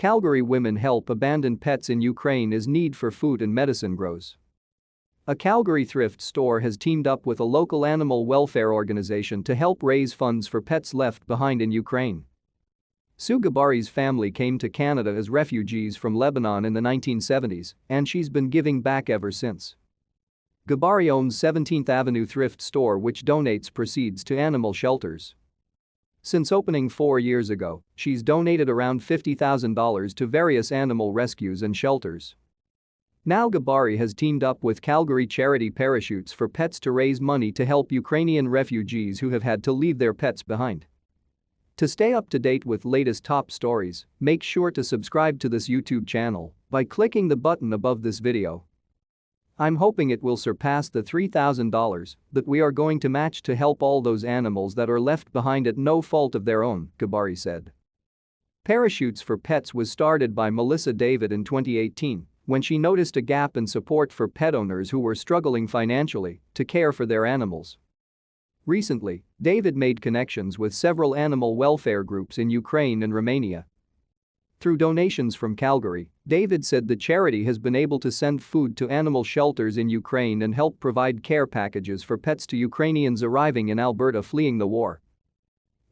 Calgary women help abandoned pets in Ukraine as need for food and medicine grows. A Calgary thrift store has teamed up with a local animal welfare organization to help raise funds for pets left behind in Ukraine. Ghebari's family came to Canada as refugees from Lebanon in the 1970s, and she's been giving back ever since. Ghebari owns 17th Avenue thrift store which donates proceeds to animal shelters. Since opening 4 years ago, she's donated around $50,000 to various animal rescues and shelters. Now Ghebari has teamed up with Calgary charity Parachutes for Pets to raise money to help Ukrainian refugees who have had to leave their pets behind. To stay up to date with latest top stories, make sure to subscribe to this YouTube channel by clicking the button above this video. I'm hoping it will surpass the $3,000 that we are going to match to help all those animals that are left behind at no fault of their own, Ghebari said. Parachutes for Pets was started by Melissa David in 2018 when she noticed a gap in support for pet owners who were struggling financially to care for their animals. Recently, David made connections with several animal welfare groups in Ukraine and Romania. Through donations from Calgary, David said the charity has been able to send food to animal shelters in Ukraine and help provide care packages for pets to Ukrainians arriving in Alberta fleeing the war.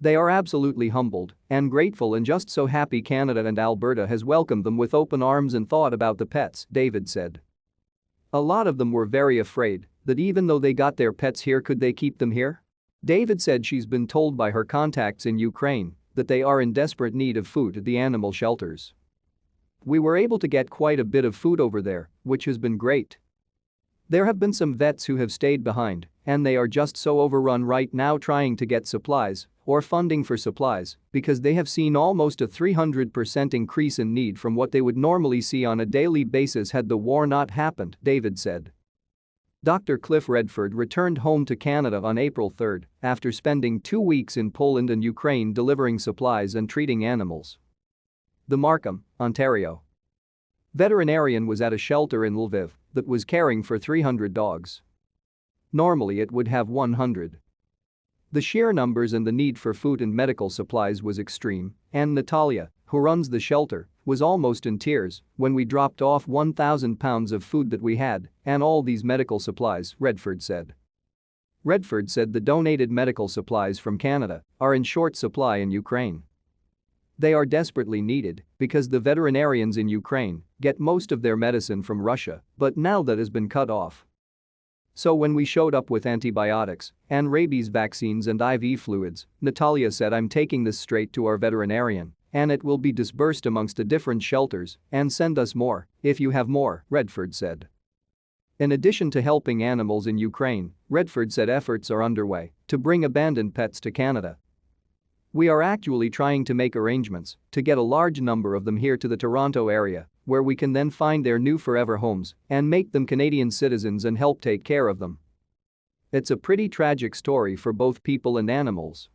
They are absolutely humbled and grateful and just so happy Canada and Alberta has welcomed them with open arms and thought about the pets, David said. A lot of them were very afraid that even though they got their pets here, could they keep them here? David said she's been told by her contacts in Ukraine that they are in desperate need of food at the animal shelters. We were able to get quite a bit of food over there, which has been great. There have been some vets who have stayed behind, and they are just so overrun right now trying to get supplies or funding for supplies because they have seen almost a 300% increase in need from what they would normally see on a daily basis had the war not happened, David said. Dr. Cliff Redford returned home to Canada on April 3 after spending 2 weeks in Poland and Ukraine delivering supplies and treating animals. The Markham, Ontario veterinarian was at a shelter in Lviv that was caring for 300 dogs. Normally it would have 100. The sheer numbers and the need for food and medical supplies was extreme, and Natalia, who runs the shelter, was almost in tears when we dropped off 1,000 pounds of food that we had and all these medical supplies, Redford said. Redford said the donated medical supplies from Canada are in short supply in Ukraine. They are desperately needed because the veterinarians in Ukraine get most of their medicine from Russia, but now that has been cut off. So when we showed up with antibiotics and rabies vaccines and IV fluids, Natalia said, I'm taking this straight to our veterinarian and it will be dispersed amongst the different shelters and send us more if you have more, Redford said. In addition to helping animals in Ukraine, Redford said efforts are underway to bring abandoned pets to Canada. We are actually trying to make arrangements to get a large number of them here to the Toronto area where we can then find their new forever homes and make them Canadian citizens and help take care of them. It's a pretty tragic story for both people and animals.